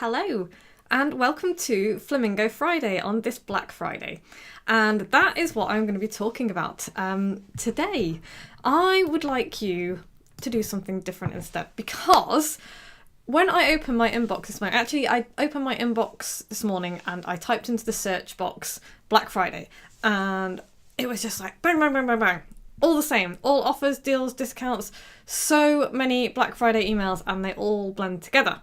Hello, and welcome to Flamingo Friday on this Black Friday. And that is what I'm going to be talking about today. I would like you to do something different instead, because when I opened my inbox this morning, I opened my inbox this morning and I typed into the search box Black Friday, and it was just like bang, bang, bang, bang, bang. All the same, all offers, deals, discounts, so many Black Friday emails, and they all blend together.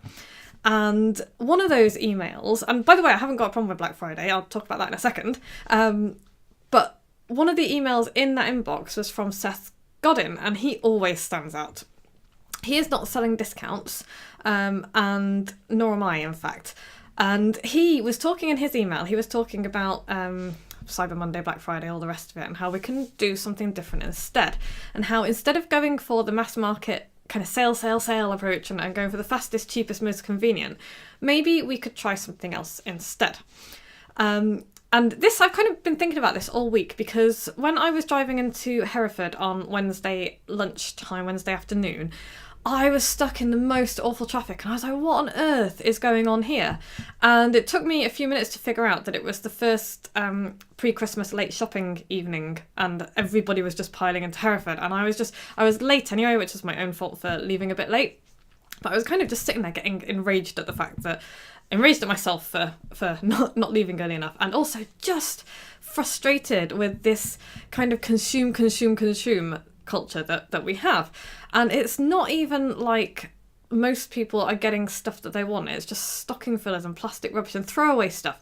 And one of those emails, and by the way, I haven't got a problem with Black Friday, I'll talk about that in a second, but one of the emails in that inbox was from Seth Godin, and he always stands out. He is not selling discounts, and nor am I, in fact. And he was talking in his email, he was talking about Cyber Monday, Black Friday, all the rest of it, and how we can do something different instead. And how instead of going for the mass market kind of sale approach and going for the fastest, cheapest, most convenient, maybe we could try something else instead. And this, I've kind of been thinking about this all week, because when I was driving into Hereford on Wednesday lunchtime, Wednesday afternoon, I was stuck in the most awful traffic, and I was like, what on earth is going on here? And it took me a few minutes to figure out that it was the first pre-Christmas late shopping evening, and everybody was just piling into Hereford, and I was late anyway, which was my own fault for leaving a bit late. But I was kind of just sitting there getting enraged at myself for not leaving early enough, and also just frustrated with this kind of consume culture that we have. And it's not even like most people are getting stuff that they want. It's just stocking fillers and plastic rubbish and throwaway stuff.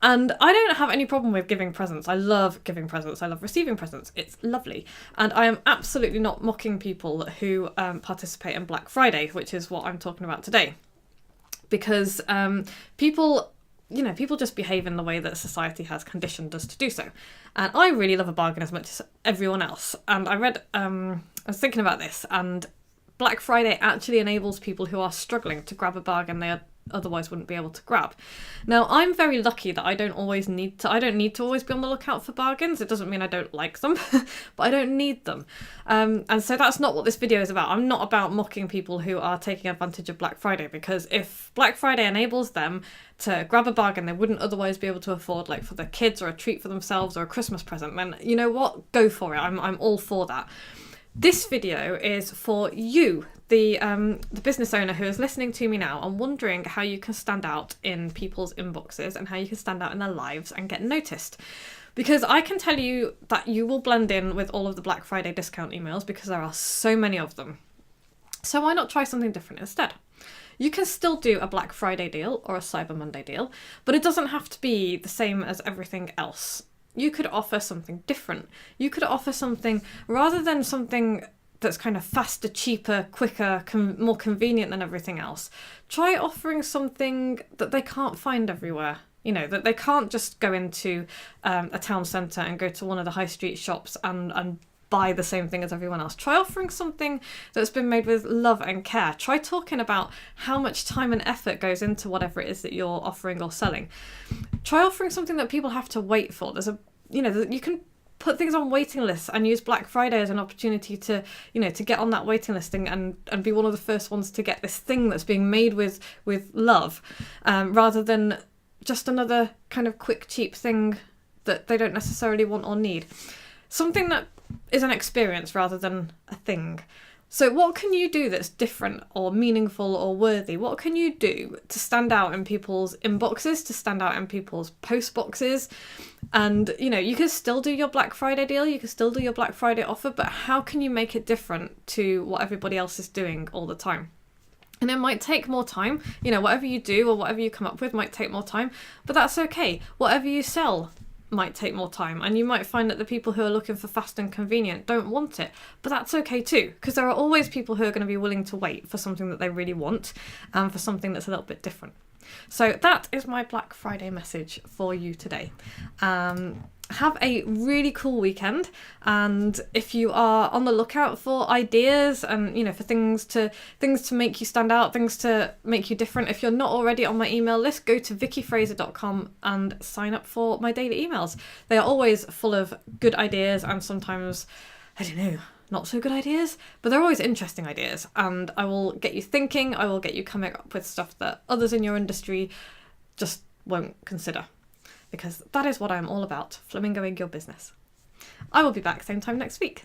And I don't have any problem with giving presents. I love giving presents. I love receiving presents. It's lovely. And I am absolutely not mocking people who participate in Black Friday, which is what I'm talking about today. Because people just behave in the way that society has conditioned us to do so. And I really love a bargain as much as everyone else. And I was thinking about this, and Black Friday actually enables people who are struggling to grab a bargain they otherwise wouldn't be able to grab. Now, I'm very lucky that I don't need to always be on the lookout for bargains. It doesn't mean I don't like them, but I don't need them. And so that's not what this video is about. I'm not about mocking people who are taking advantage of Black Friday, because if Black Friday enables them to grab a bargain they wouldn't otherwise be able to afford, like for their kids or a treat for themselves or a Christmas present, then you know what? Go for it. I'm all for that. This video is for you, the business owner who is listening to me now and wondering how you can stand out in people's inboxes and how you can stand out in their lives and get noticed. Because I can tell you that you will blend in with all of the Black Friday discount emails, because there are so many of them. So why not try something different instead? You can still do a Black Friday deal or a Cyber Monday deal, but it doesn't have to be the same as everything else. You could offer something different. You could offer something, rather than something that's kind of faster, cheaper, quicker, more convenient than everything else, try offering something that they can't find everywhere. You know, that they can't just go into a town centre and go to one of the high street shops and buy the same thing as everyone else. Try offering something that's been made with love and care. Try talking about how much time and effort goes into whatever it is that you're offering or selling. Try offering something that people have to wait for. You can put things on waiting lists and use Black Friday as an opportunity to get on that waiting list and be one of the first ones to get this thing that's being made with love, rather than just another kind of quick, cheap thing that they don't necessarily want or need. Something that is an experience rather than a thing. So what can you do that's different or meaningful or worthy? What can you do to stand out in people's inboxes, to stand out in people's post boxes? And, you can still do your Black Friday deal, you can still do your Black Friday offer, but how can you make it different to what everybody else is doing all the time? And it might take more time, whatever you do or whatever you come up with might take more time, but that's okay. Whatever you sell might take more time, and you might find that the people who are looking for fast and convenient don't want it, but that's okay too, because there are always people who are going to be willing to wait for something that they really want and for something that's a little bit different. So that is my Black Friday message for you today. Have a really cool weekend, and if you are on the lookout for ideas and for things to make you stand out, things to make you different, if you're not already on my email list, go to vickyfraser.com and sign up for my daily emails. They are always full of good ideas and sometimes, I don't know, not so good ideas, but they're always interesting ideas, and I will get you thinking, I will get you coming up with stuff that others in your industry just won't consider, because that is what I'm all about, flamingoing your business. I will be back same time next week.